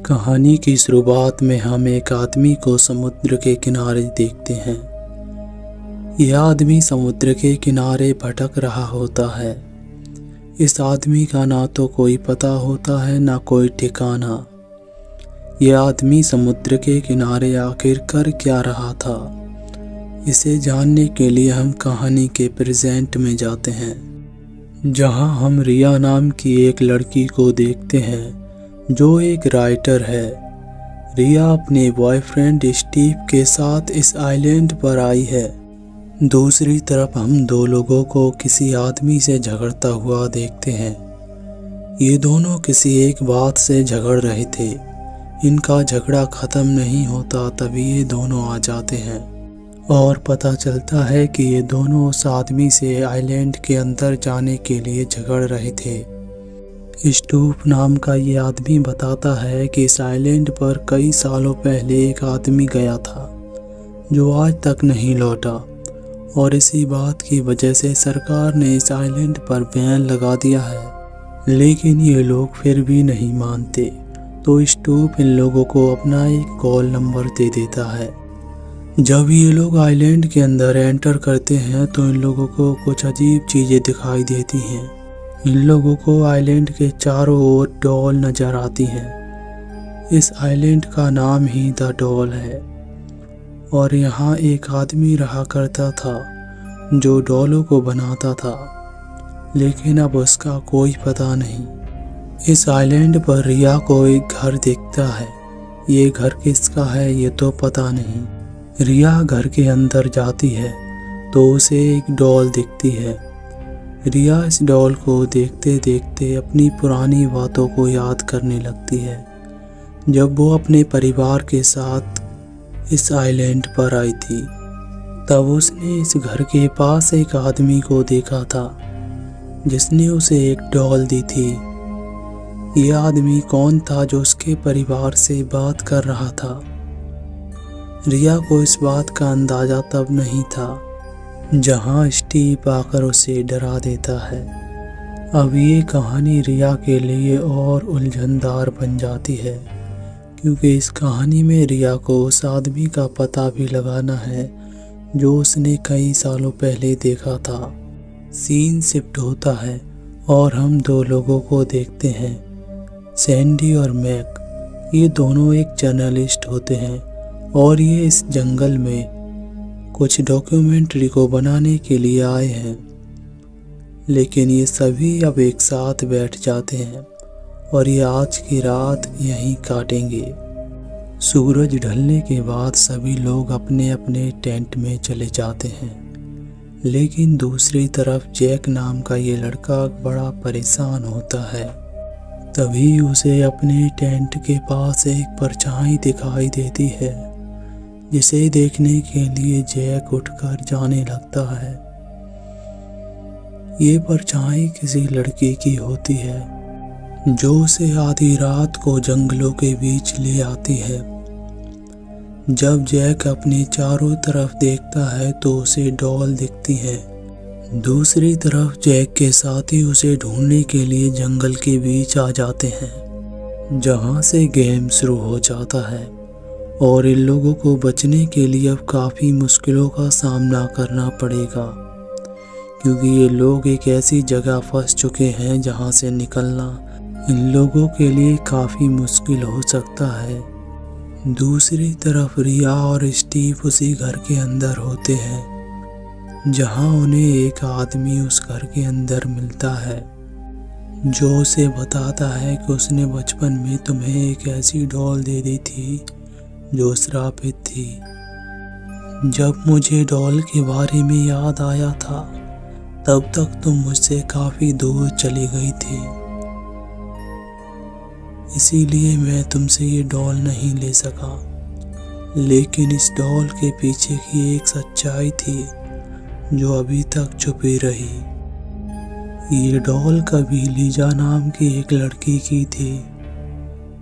कहानी की शुरुआत में हम एक आदमी को समुद्र के किनारे देखते हैं। यह आदमी समुद्र के किनारे भटक रहा होता है। इस आदमी का ना तो कोई पता होता है ना कोई ठिकाना। यह आदमी समुद्र के किनारे आखिर कर क्या रहा था, इसे जानने के लिए हम कहानी के प्रेजेंट में जाते हैं, जहां हम रिया नाम की एक लड़की को देखते हैं जो एक राइटर है। रिया अपने बॉयफ्रेंड स्टीव के साथ इस आइलैंड पर आई है। दूसरी तरफ हम दो लोगों को किसी आदमी से झगड़ता हुआ देखते हैं। ये दोनों किसी एक बात से झगड़ रहे थे। इनका झगड़ा खत्म नहीं होता तभी ये दोनों आ जाते हैं और पता चलता है कि ये दोनों उस आदमी से आइलैंड के अंदर जाने के लिए झगड़ रहे थे। स्टूप नाम का ये आदमी बताता है कि इस आइलैंड पर कई सालों पहले एक आदमी गया था जो आज तक नहीं लौटा, और इसी बात की वजह से सरकार ने इस आइलैंड पर बैन लगा दिया है। लेकिन ये लोग फिर भी नहीं मानते, तो स्टूप इन लोगों को अपना एक कॉल नंबर दे देता है। जब ये लोग आइलैंड के अंदर एंटर करते हैं तो इन लोगों को कुछ अजीब चीज़ें दिखाई देती हैं। इन लोगों को आइलैंड के चारों ओर डॉल नजर आती हैं। इस आइलैंड का नाम ही द डॉल है और यहाँ एक आदमी रहा करता था जो डॉलों को बनाता था, लेकिन अब उसका कोई पता नहीं। इस आइलैंड पर रिया को एक घर दिखता है। ये घर किसका है ये तो पता नहीं। रिया घर के अंदर जाती है तो उसे एक डॉल दिखती है। रिया इस डॉल को देखते देखते अपनी पुरानी बातों को याद करने लगती है, जब वो अपने परिवार के साथ इस आइलैंड पर आई थी। तब उसने इस घर के पास एक आदमी को देखा था जिसने उसे एक डॉल दी थी। ये आदमी कौन था जो उसके परिवार से बात कर रहा था? रिया को इस बात का अंदाजा तब नहीं था जहां स्टीव आकर उसे डरा देता है। अब ये कहानी रिया के लिए और उलझनदार बन जाती है, क्योंकि इस कहानी में रिया को उस आदमी का पता भी लगाना है जो उसने कई सालों पहले देखा था। सीन शिफ्ट होता है और हम दो लोगों को देखते हैं, सैंडी और मैक। ये दोनों एक जर्नलिस्ट होते हैं और ये इस जंगल में कुछ डॉक्यूमेंट्री को बनाने के लिए आए हैं। लेकिन ये सभी अब एक साथ बैठ जाते हैं और ये आज की रात यहीं काटेंगे। सूरज ढलने के बाद सभी लोग अपने अपने टेंट में चले जाते हैं, लेकिन दूसरी तरफ जैक नाम का ये लड़का बड़ा परेशान होता है। तभी उसे अपने टेंट के पास एक परछाई दिखाई देती है, जिसे देखने के लिए जैक उठकर जाने लगता है। ये परछाई किसी लड़की की होती है जो उसे आधी रात को जंगलों के बीच ले आती है। जब जैक अपने चारों तरफ देखता है तो उसे डॉल दिखती है। दूसरी तरफ जैक के साथी उसे ढूंढने के लिए जंगल के बीच आ जाते हैं, जहां से गेम शुरू हो जाता है और इन लोगों को बचने के लिए अब काफ़ी मुश्किलों का सामना करना पड़ेगा, क्योंकि ये लोग एक ऐसी जगह फंस चुके हैं जहां से निकलना इन लोगों के लिए काफ़ी मुश्किल हो सकता है। दूसरी तरफ रिया और स्टीव उसी घर के अंदर होते हैं, जहां उन्हें एक आदमी उस घर के अंदर मिलता है जो उसे बताता है कि उसने बचपन में तुम्हें एक ऐसी डॉल दे दी थी जो श्रापित थी। जब मुझे डॉल के बारे में याद आया था तब तक तुम मुझसे काफी दूर चली गई थी, इसीलिए मैं तुमसे ये डॉल नहीं ले सका। लेकिन इस डॉल के पीछे की एक सच्चाई थी जो अभी तक छुपी रही। ये डॉल कभी लीजा नाम की एक लड़की की थी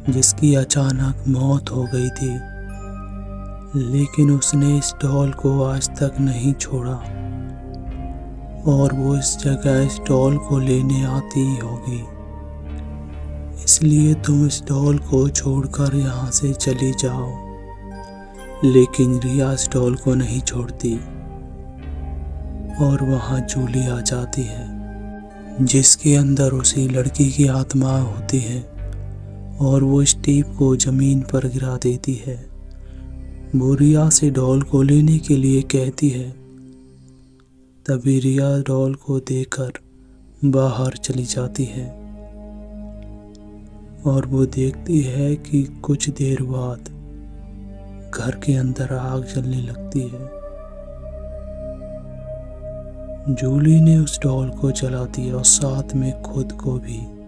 जिसकी अचानक मौत हो गई थी, लेकिन उसने इस डॉल को आज तक नहीं छोड़ा और वो इस जगह इस डॉल को लेने आती ही होगी। इसलिए तुम इस डॉल को छोड़कर यहाँ से चली जाओ। लेकिन रिया इस डॉल को नहीं छोड़ती और वहाँ जूली आ जाती है, जिसके अंदर उसी लड़की की आत्मा होती है और वो स्टीव को जमीन पर गिरा देती है। वो रिया से डॉल को लेने के लिए कहती है। तभी रिया डॉल को देकर बाहर चली जाती है और वो देखती है कि कुछ देर बाद घर के अंदर आग जलने लगती है। जूली ने उस डॉल को जला दिया और साथ में खुद को भी।